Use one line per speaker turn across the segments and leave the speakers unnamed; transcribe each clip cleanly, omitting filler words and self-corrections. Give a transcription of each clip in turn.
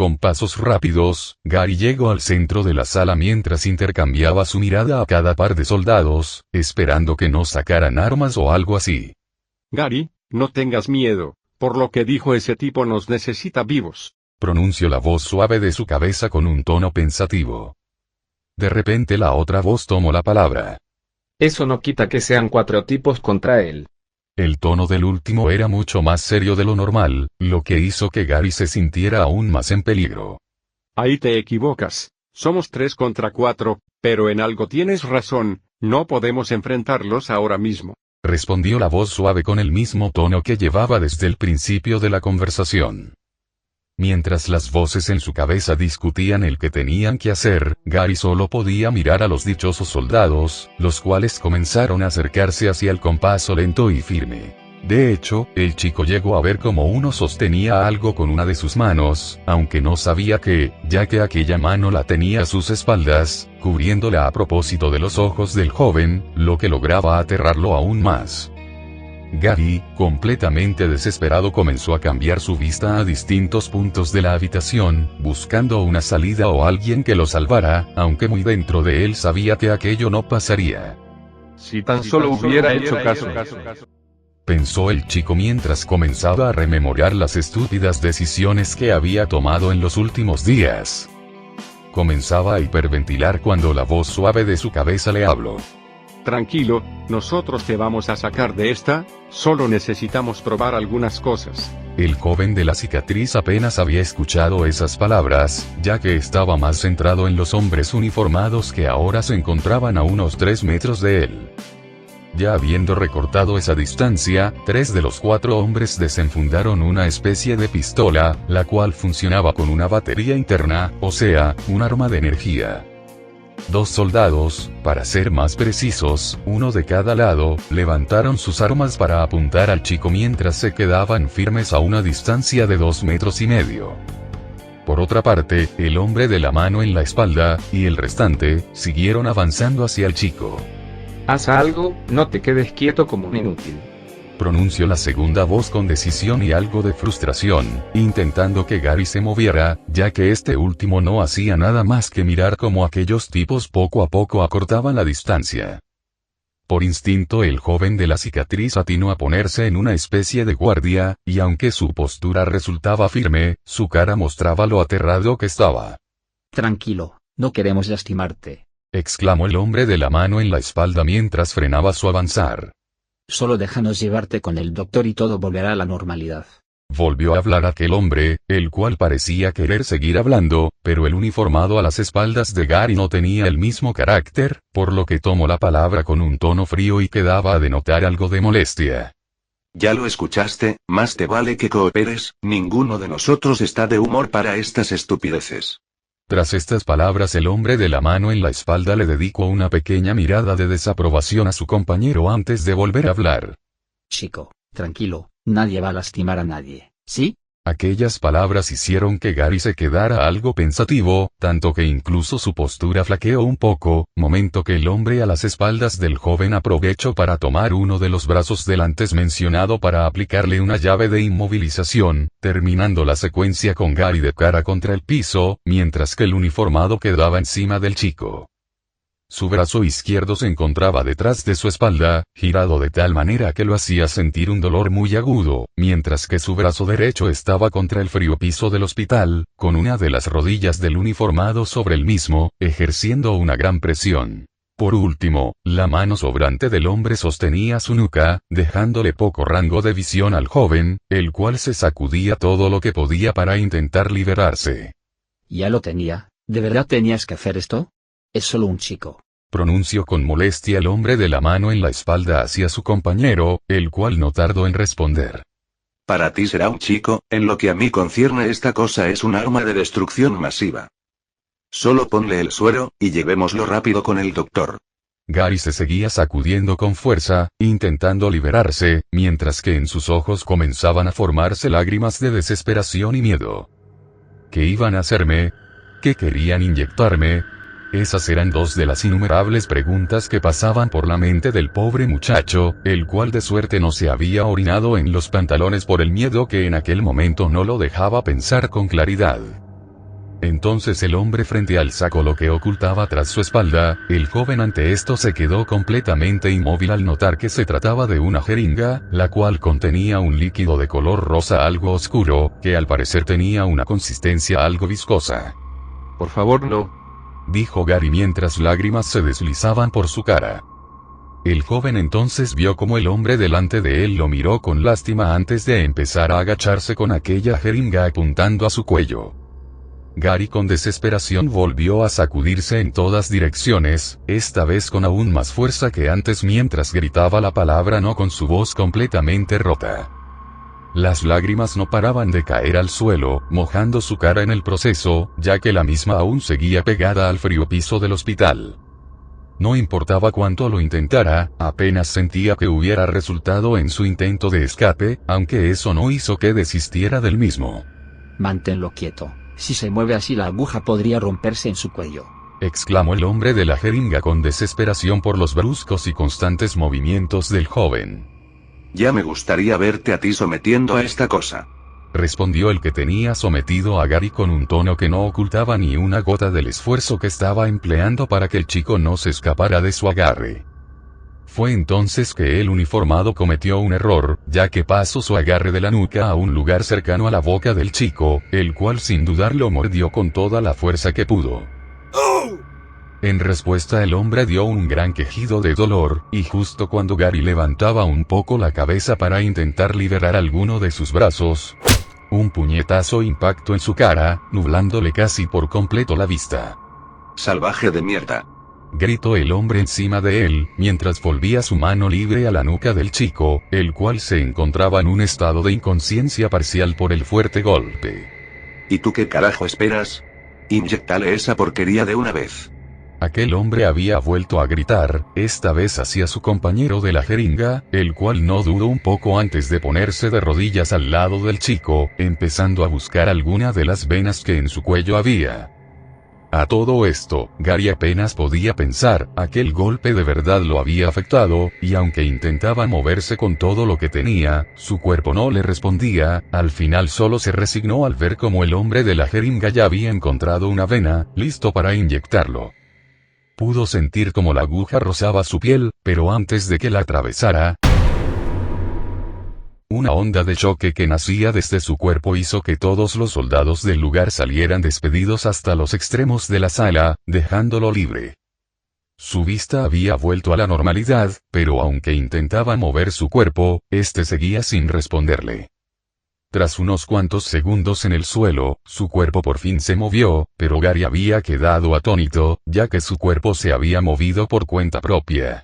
Con pasos rápidos, Gary llegó al centro de la sala mientras intercambiaba su mirada a cada par de soldados, esperando que no sacaran armas o algo así.
Gary, no tengas miedo, por lo que dijo ese tipo nos necesita vivos.
Pronunció la voz suave de su cabeza con un tono pensativo. De repente la otra voz tomó la palabra.
Eso no quita que sean 4 tipos contra él.
El tono del último era mucho más serio de lo normal, lo que hizo que Gary se sintiera aún más en peligro.
Ahí te equivocas. Somos 3 contra 4, pero en algo tienes razón, no podemos enfrentarlos ahora mismo.
Respondió la voz suave con el mismo tono que llevaba desde el principio de la conversación. Mientras las voces en su cabeza discutían el que tenían que hacer, Gary solo podía mirar a los dichosos soldados, los cuales comenzaron a acercarse hacia el compaso lento y firme. De hecho, el chico llegó a ver cómo uno sostenía algo con una de sus manos, aunque no sabía qué, ya que aquella mano la tenía a sus espaldas, cubriéndola a propósito de los ojos del joven, lo que lograba aterrarlo aún más. Gary, completamente desesperado, comenzó a cambiar su vista a distintos puntos de la habitación, buscando una salida o alguien que lo salvara, aunque muy dentro de él sabía que aquello no pasaría.
Si tan solo hubiera hecho caso.
Pensó el chico mientras comenzaba a rememorar las estúpidas decisiones que había tomado en los últimos días. Comenzaba a hiperventilar cuando la voz suave de su cabeza le habló.
Tranquilo, nosotros te vamos a sacar de esta, solo necesitamos probar algunas cosas.
El joven de la cicatriz apenas había escuchado esas palabras, ya que estaba más centrado en los hombres uniformados que ahora se encontraban a unos 3 metros de él. Ya habiendo recortado esa distancia, 3 de los 4 hombres desenfundaron una especie de pistola, la cual funcionaba con una batería interna, o sea, un arma de energía. 2 soldados, para ser más precisos, uno de cada lado, levantaron sus armas para apuntar al chico mientras se quedaban firmes a una distancia de 2,5 metros. Por otra parte, el hombre de la mano en la espalda, y el restante, siguieron avanzando hacia el chico.
Haz algo, no te quedes quieto como un inútil.
Pronunció la segunda voz con decisión y algo de frustración, intentando que Gary se moviera, ya que este último no hacía nada más que mirar cómo aquellos tipos poco a poco acortaban la distancia. Por instinto el joven de la cicatriz atinó a ponerse en una especie de guardia, y aunque su postura resultaba firme, su cara mostraba lo aterrado que estaba.
Tranquilo, no queremos lastimarte.
Exclamó el hombre de la mano en la espalda mientras frenaba su avanzar.
Solo déjanos llevarte con el doctor y todo volverá a la normalidad.
Volvió a hablar aquel hombre, el cual parecía querer seguir hablando, pero el uniformado a las espaldas de Gary no tenía el mismo carácter, por lo que tomó la palabra con un tono frío y que daba a denotar algo de molestia.
Ya lo escuchaste, más te vale que cooperes, ninguno de nosotros está de humor para estas estupideces.
Tras estas palabras el hombre de la mano en la espalda le dedicó una pequeña mirada de desaprobación a su compañero antes de volver a hablar.
Chico, tranquilo, nadie va a lastimar a nadie, ¿sí?
Aquellas palabras hicieron que Gary se quedara algo pensativo, tanto que incluso su postura flaqueó un poco, momento que el hombre a las espaldas del joven aprovechó para tomar uno de los brazos del antes mencionado para aplicarle una llave de inmovilización, terminando la secuencia con Gary de cara contra el piso, mientras que el uniformado quedaba encima del chico. Su brazo izquierdo se encontraba detrás de su espalda, girado de tal manera que lo hacía sentir un dolor muy agudo, mientras que su brazo derecho estaba contra el frío piso del hospital, con una de las rodillas del uniformado sobre el mismo, ejerciendo una gran presión. Por último, la mano sobrante del hombre sostenía su nuca, dejándole poco rango de visión al joven, el cual se sacudía todo lo que podía para intentar liberarse.
Ya lo tenía, ¿de verdad tenías que hacer esto? Es solo un chico.
Pronunció con molestia el hombre de la mano en la espalda hacia su compañero, el cual no tardó en responder.
Para ti será un chico, en lo que a mí concierne esta cosa es un arma de destrucción masiva. Solo ponle el suero, y llevémoslo rápido con el doctor.
Gary se seguía sacudiendo con fuerza, intentando liberarse, mientras que en sus ojos comenzaban a formarse lágrimas de desesperación y miedo. ¿Qué iban a hacerme? ¿Qué querían inyectarme? Esas eran 2 de las innumerables preguntas que pasaban por la mente del pobre muchacho, el cual de suerte no se había orinado en los pantalones por el miedo que en aquel momento no lo dejaba pensar con claridad. Entonces el hombre frente al saco lo que ocultaba tras su espalda, el joven ante esto se quedó completamente inmóvil al notar que se trataba de una jeringa, la cual contenía un líquido de color rosa algo oscuro, que al parecer tenía una consistencia algo viscosa.
Por favor no.
Dijo Gary mientras lágrimas se deslizaban por su cara. El joven entonces vio como el hombre delante de él lo miró con lástima antes de empezar a agacharse con aquella jeringa apuntando a su cuello. Gary con desesperación volvió a sacudirse en todas direcciones, esta vez con aún más fuerza que antes mientras gritaba la palabra no con su voz completamente rota. Las lágrimas no paraban de caer al suelo, mojando su cara en el proceso, ya que la misma aún seguía pegada al frío piso del hospital. No importaba cuánto lo intentara, apenas sentía que hubiera resultado en su intento de escape, aunque eso no hizo que desistiera del mismo.
Manténlo quieto. Si se mueve así la aguja podría romperse en su cuello.
Exclamó el hombre de la jeringa con desesperación por los bruscos y constantes movimientos del joven.
Ya me gustaría verte a ti sometiendo a esta cosa.
Respondió el que tenía sometido a Gary con un tono que no ocultaba ni una gota del esfuerzo que estaba empleando para que el chico no se escapara de su agarre. Fue entonces que el uniformado cometió un error, ya que pasó su agarre de la nuca a un lugar cercano a la boca del chico, el cual sin dudarlo mordió con toda la fuerza que pudo. En respuesta el hombre dio un gran quejido de dolor, y justo cuando Gary levantaba un poco la cabeza para intentar liberar alguno de sus brazos, un puñetazo impactó en su cara, nublándole casi por completo la vista.
Salvaje de mierda.
Gritó el hombre encima de él, mientras volvía su mano libre a la nuca del chico, el cual se encontraba en un estado de inconsciencia parcial por el fuerte golpe.
¿Y tú qué carajo esperas? Inyéctale esa porquería de una vez.
Aquel hombre había vuelto a gritar, esta vez hacia su compañero de la jeringa, el cual no dudó un poco antes de ponerse de rodillas al lado del chico, empezando a buscar alguna de las venas que en su cuello había. A todo esto, Gary apenas podía pensar, aquel golpe de verdad lo había afectado, y aunque intentaba moverse con todo lo que tenía, su cuerpo no le respondía, al final solo se resignó al ver cómo el hombre de la jeringa ya había encontrado una vena, listo para inyectarlo. Pudo sentir como la aguja rozaba su piel, pero antes de que la atravesara, una onda de choque que nacía desde su cuerpo hizo que todos los soldados del lugar salieran despedidos hasta los extremos de la sala, dejándolo libre. Su vista había vuelto a la normalidad, pero aunque intentaba mover su cuerpo, este seguía sin responderle. Tras unos cuantos segundos en el suelo, su cuerpo por fin se movió, pero Gary había quedado atónito, ya que su cuerpo se había movido por cuenta propia.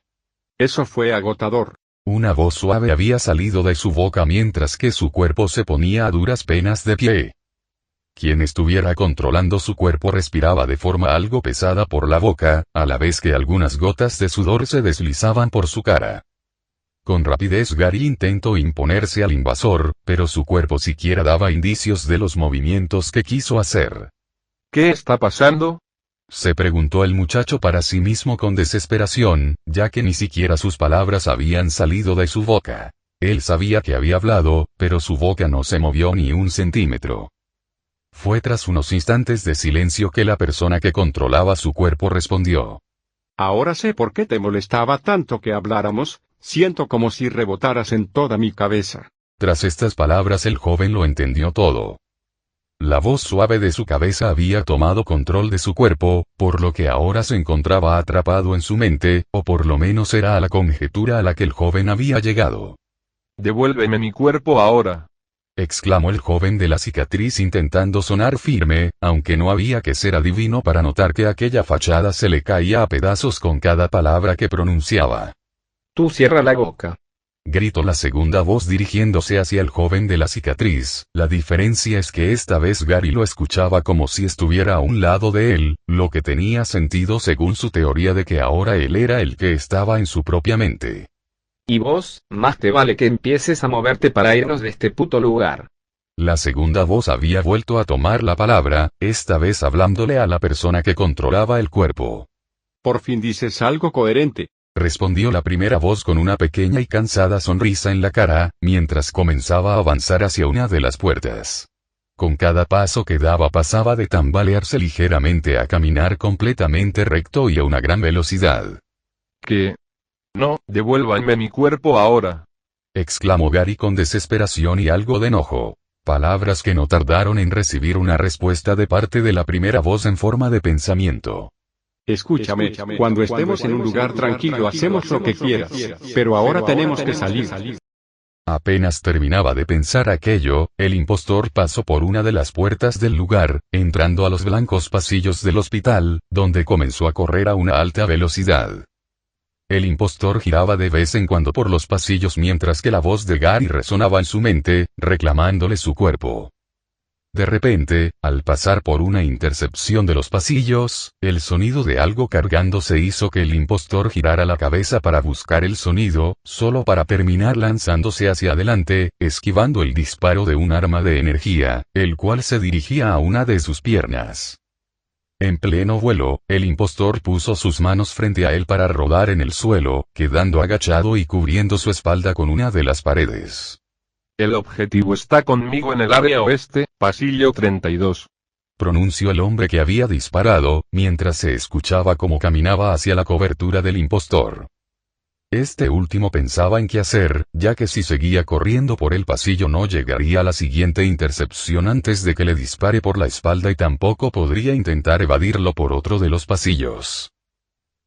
Eso fue agotador.
Una voz suave había salido de su boca mientras que su cuerpo se ponía a duras penas de pie. Quien estuviera controlando su cuerpo respiraba de forma algo pesada por la boca, a la vez que algunas gotas de sudor se deslizaban por su cara. Con rapidez Gary intentó imponerse al invasor, pero su cuerpo siquiera daba indicios de los movimientos que quiso hacer.
¿Qué está pasando?
Se preguntó el muchacho para sí mismo con desesperación, ya que ni siquiera sus palabras habían salido de su boca. Él sabía que había hablado, pero su boca no se movió ni un centímetro. Fue tras unos instantes de silencio que la persona que controlaba su cuerpo respondió.
Ahora sé por qué te molestaba tanto que habláramos, siento como si rebotaras en toda mi cabeza.
Tras estas palabras el joven lo entendió todo. La voz suave de su cabeza había tomado control de su cuerpo, por lo que ahora se encontraba atrapado en su mente, o por lo menos era la conjetura a la que el joven había llegado.
Devuélveme mi cuerpo ahora.
Exclamó el joven de la cicatriz intentando sonar firme, aunque no había que ser adivino para notar que aquella fachada se le caía a pedazos con cada palabra que pronunciaba.
Tú cierra la boca.
Gritó la segunda voz dirigiéndose hacia el joven de la cicatriz. La diferencia es que esta vez Gary lo escuchaba como si estuviera a un lado de él, lo que tenía sentido según su teoría de que ahora él era el que estaba en su propia mente.
Y vos, más te vale que empieces a moverte para irnos de este puto lugar.
La segunda voz había vuelto a tomar la palabra, esta vez hablándole a la persona que controlaba el cuerpo.
Por fin dices algo coherente.
Respondió la primera voz con una pequeña y cansada sonrisa en la cara, mientras comenzaba a avanzar hacia una de las puertas. con cada paso que daba pasaba de tambalearse ligeramente a caminar completamente recto y a una gran velocidad.
¿Qué? No, devuélvanme mi cuerpo ahora.
Exclamó Gary con desesperación y algo de enojo. Palabras que no tardaron en recibir una respuesta de parte de la primera voz en forma de pensamiento.
Escúchame, cuando estemos en un lugar tranquilo hacemos lo que quieras, pero ahora tenemos que salir.
Apenas terminaba de pensar aquello, el impostor pasó por una de las puertas del lugar, entrando a los blancos pasillos del hospital, donde comenzó a correr a una alta velocidad. El impostor giraba de vez en cuando por los pasillos mientras que la voz de Gary resonaba en su mente, reclamándole su cuerpo. De repente, al pasar por una intercepción de los pasillos, el sonido de algo cargándose hizo que el impostor girara la cabeza para buscar el sonido, solo para terminar lanzándose hacia adelante, esquivando el disparo de un arma de energía, el cual se dirigía a una de sus piernas. En pleno vuelo, el impostor puso sus manos frente a él para rodar en el suelo, quedando agachado y cubriendo su espalda con una de las paredes.
El objetivo está conmigo en el área oeste, pasillo 32.
Pronunció el hombre que había disparado, mientras se escuchaba cómo caminaba hacia la cobertura del impostor. Este último pensaba en qué hacer, ya que si seguía corriendo por el pasillo no llegaría a la siguiente intercepción antes de que le dispare por la espalda y tampoco podría intentar evadirlo por otro de los pasillos.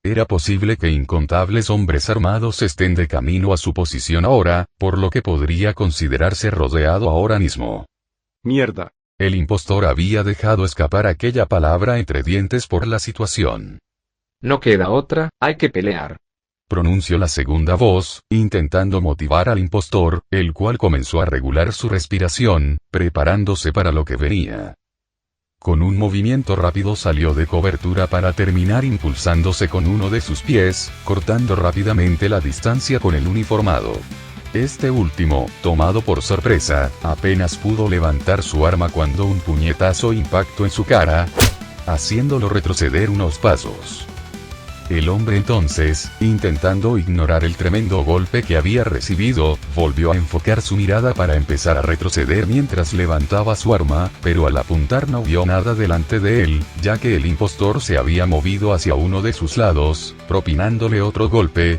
Era posible que incontables hombres armados estén de camino a su posición ahora, por lo que podría considerarse rodeado ahora mismo.
Mierda.
El impostor había dejado escapar aquella palabra entre dientes por la situación.
No queda otra, hay que pelear.
Pronunció la segunda voz, intentando motivar al impostor, el cual comenzó a regular su respiración, preparándose para lo que venía. Con un movimiento rápido salió de cobertura para terminar impulsándose con uno de sus pies, cortando rápidamente la distancia con el uniformado. Este último, tomado por sorpresa, apenas pudo levantar su arma cuando un puñetazo impactó en su cara, haciéndolo retroceder unos pasos. El hombre entonces, intentando ignorar el tremendo golpe que había recibido, volvió a enfocar su mirada para empezar a retroceder mientras levantaba su arma, pero al apuntar no vio nada delante de él, ya que el impostor se había movido hacia uno de sus lados, propinándole otro golpe,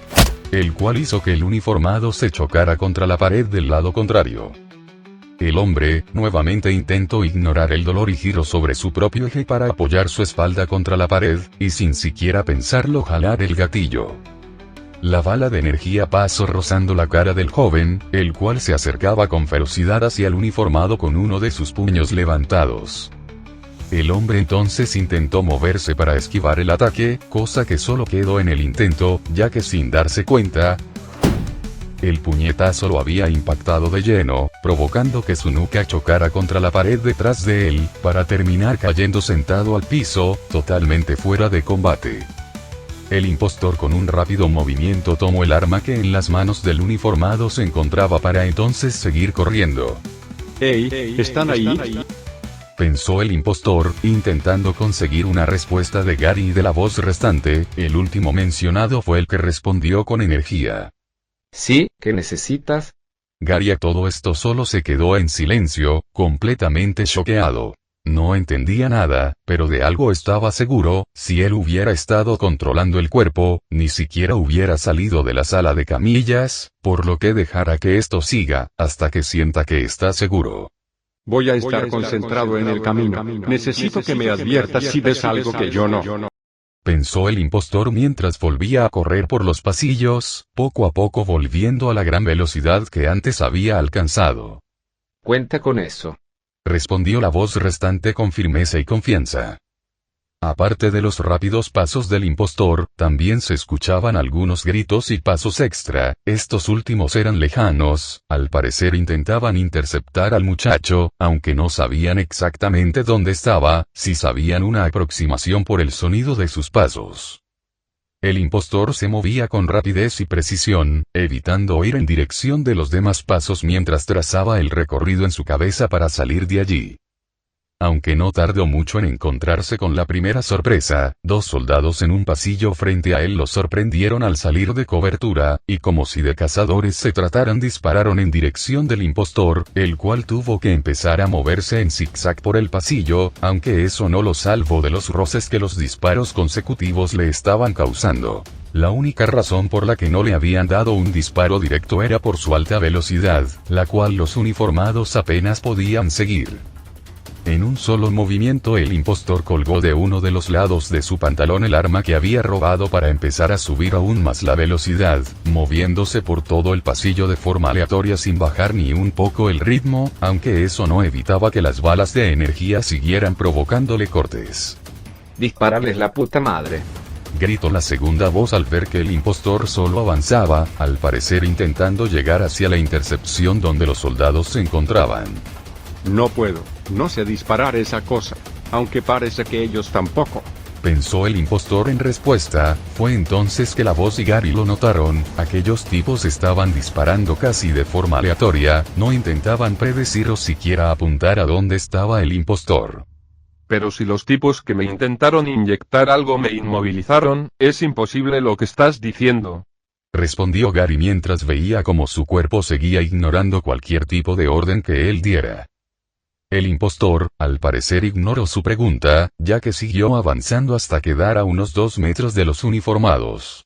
el cual hizo que el uniformado se chocara contra la pared del lado contrario. El hombre, nuevamente intentó ignorar el dolor y giró sobre su propio eje para apoyar su espalda contra la pared, y sin siquiera pensarlo jalar el gatillo. La bala de energía pasó rozando la cara del joven, el cual se acercaba con ferocidad hacia el uniformado con uno de sus puños levantados. El hombre entonces intentó moverse para esquivar el ataque, cosa que solo quedó en el intento, ya que sin darse cuenta, el puñetazo lo había impactado de lleno, provocando que su nuca chocara contra la pared detrás de él, para terminar cayendo sentado al piso, totalmente fuera de combate. El impostor con un rápido movimiento tomó el arma que en las manos del uniformado se encontraba para entonces seguir corriendo.
Hey, ¿están ahí?
Pensó el impostor, intentando conseguir una respuesta de Gary y de la voz restante, el último mencionado fue el que respondió con energía.
¿Sí? ¿Qué necesitas?
Gary a todo esto solo se quedó en silencio, completamente choqueado. No entendía nada, pero de algo estaba seguro, si él hubiera estado controlando el cuerpo, ni siquiera hubiera salido de la sala de camillas, por lo que dejará que esto siga, hasta que sienta que está seguro.
Voy a estar concentrado en el camino. Necesito que me adviertas si ves algo que yo no.
Pensó el impostor mientras volvía a correr por los pasillos, poco a poco volviendo a la gran velocidad que antes había alcanzado.
Cuenta con eso.
Respondió la voz restante con firmeza y confianza. Aparte de los rápidos pasos del impostor, también se escuchaban algunos gritos y pasos extra, estos últimos eran lejanos, al parecer intentaban interceptar al muchacho, aunque no sabían exactamente dónde estaba, sí sabían una aproximación por el sonido de sus pasos. El impostor se movía con rapidez y precisión, evitando ir en dirección de los demás pasos mientras trazaba el recorrido en su cabeza para salir de allí. aunque no tardó mucho en encontrarse con la primera sorpresa. Dos soldados en un pasillo frente a él lo sorprendieron al salir de cobertura, y como si de cazadores se trataran dispararon en dirección del impostor, el cual tuvo que empezar a moverse en zigzag por el pasillo, aunque eso no lo salvó de los roces que los disparos consecutivos le estaban causando. La única razón por la que no le habían dado un disparo directo era por su alta velocidad, la cual los uniformados apenas podían seguir. En un solo movimiento el impostor colgó de uno de los lados de su pantalón el arma que había robado para empezar a subir aún más la velocidad, moviéndose por todo el pasillo de forma aleatoria sin bajar ni un poco el ritmo, aunque eso no evitaba que las balas de energía siguieran provocándole cortes.
Dispararles la puta madre.
Gritó la segunda voz al ver que el impostor solo avanzaba, al parecer intentando llegar hacia la intercepción donde los soldados se encontraban.
No puedo, no sé disparar esa cosa, aunque parece que ellos tampoco.
Pensó el impostor en respuesta. Fue entonces que la voz y Gary lo notaron. Aquellos tipos estaban disparando casi de forma aleatoria, no intentaban predecir o siquiera apuntar a dónde estaba el impostor.
Pero si los tipos que me intentaron inyectar algo me inmovilizaron, es imposible lo que estás diciendo.
Respondió Gary mientras veía cómo su cuerpo seguía ignorando cualquier tipo de orden que él diera. El impostor, al parecer ignoró su pregunta, ya que siguió avanzando hasta quedar a unos 2 metros de los uniformados.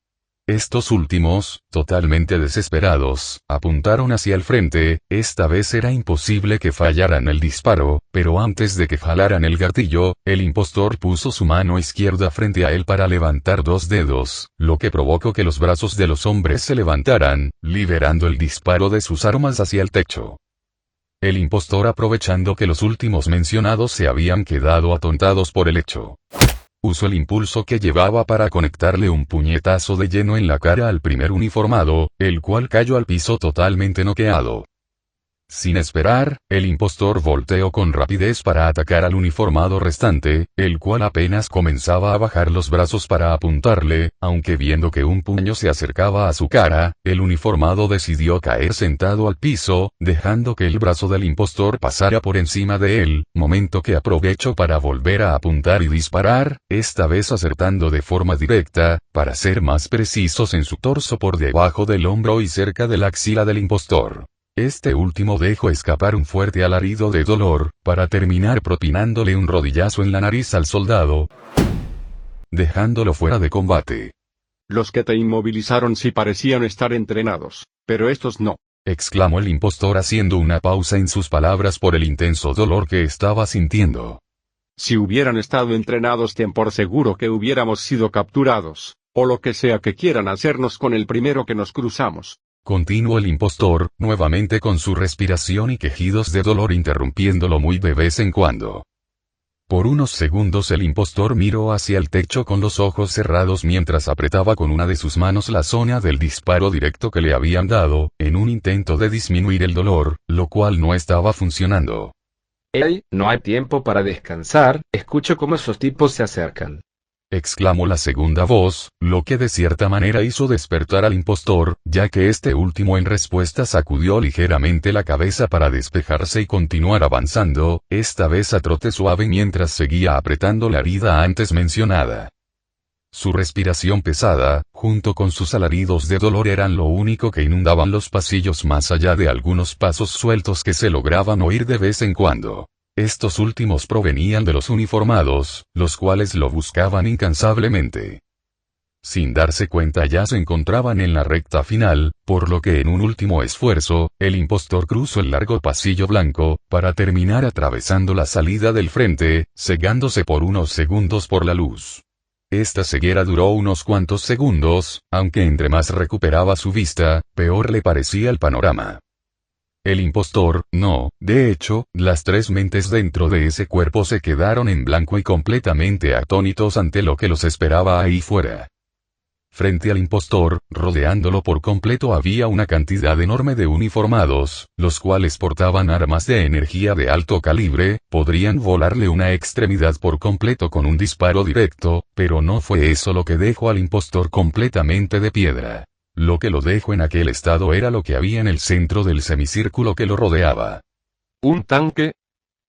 Estos últimos, totalmente desesperados, apuntaron hacia el frente. Esta vez era imposible que fallaran el disparo, pero antes de que jalaran el gatillo, el impostor puso su mano izquierda frente a él para levantar 2 dedos, lo que provocó que los brazos de los hombres se levantaran, liberando el disparo de sus armas hacia el techo. El impostor, aprovechando que los últimos mencionados se habían quedado atontados por el hecho, usó el impulso que llevaba para conectarle un puñetazo de lleno en la cara al primer uniformado, el cual cayó al piso totalmente noqueado. Sin esperar, el impostor volteó con rapidez para atacar al uniformado restante, el cual apenas comenzaba a bajar los brazos para apuntarle, aunque viendo que un puño se acercaba a su cara, el uniformado decidió caer sentado al piso, dejando que el brazo del impostor pasara por encima de él, momento que aprovechó para volver a apuntar y disparar, esta vez acertando de forma directa, para ser más precisos en su torso por debajo del hombro y cerca de la axila del impostor. Este último dejó escapar un fuerte alarido de dolor, para terminar propinándole un rodillazo en la nariz al soldado, dejándolo fuera de combate.
Los que te inmovilizaron sí parecían estar entrenados, pero estos no.
Exclamó el impostor haciendo una pausa en sus palabras por el intenso dolor que estaba sintiendo.
Si hubieran estado entrenados, ten por seguro que hubiéramos sido capturados, o lo que sea que quieran hacernos con el primero que nos cruzamos.
Continuó el impostor, nuevamente con su respiración y quejidos de dolor interrumpiéndolo muy de vez en cuando. Por unos segundos el impostor miró hacia el techo con los ojos cerrados mientras apretaba con una de sus manos la zona del disparo directo que le habían dado, en un intento de disminuir el dolor, lo cual no estaba funcionando.
Hey, no hay tiempo para descansar, escucho cómo esos tipos se acercan.
Exclamó la segunda voz, lo que de cierta manera hizo despertar al impostor, ya que este último en respuesta sacudió ligeramente la cabeza para despejarse y continuar avanzando, esta vez a trote suave mientras seguía apretando la herida antes mencionada. Su respiración pesada, junto con sus alaridos de dolor eran lo único que inundaban los pasillos más allá de algunos pasos sueltos que se lograban oír de vez en cuando. Estos últimos provenían de los uniformados, los cuales lo buscaban incansablemente. Sin darse cuenta ya se encontraban en la recta final, por lo que en un último esfuerzo, el impostor cruzó el largo pasillo blanco, para terminar atravesando la salida del frente, cegándose por unos segundos por la luz. Esta ceguera duró unos cuantos segundos, aunque entre más recuperaba su vista, peor le parecía el panorama. El impostor, no, de hecho, las 3 mentes dentro de ese cuerpo se quedaron en blanco y completamente atónitos ante lo que los esperaba ahí fuera. Frente al impostor, rodeándolo por completo había una cantidad enorme de uniformados, los cuales portaban armas de energía de alto calibre, podrían volarle una extremidad por completo con un disparo directo, pero no fue eso lo que dejó al impostor completamente de piedra. Lo que lo dejó en aquel estado era lo que había en el centro del semicírculo que lo rodeaba.
¿Un tanque?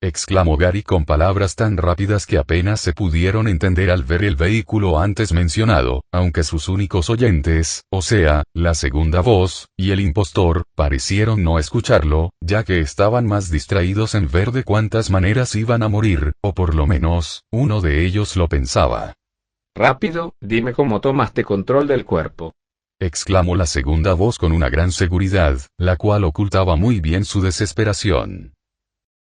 exclamó Gary con palabras tan rápidas que apenas se pudieron entender al ver el vehículo antes mencionado, aunque sus únicos oyentes, o sea, la segunda voz, y el impostor, parecieron no escucharlo, ya que estaban más distraídos en ver de cuántas maneras iban a morir, o por lo menos, uno de ellos lo pensaba.
Rápido, dime cómo tomaste control del cuerpo.
Exclamó la segunda voz con una gran seguridad, la cual ocultaba muy bien su desesperación.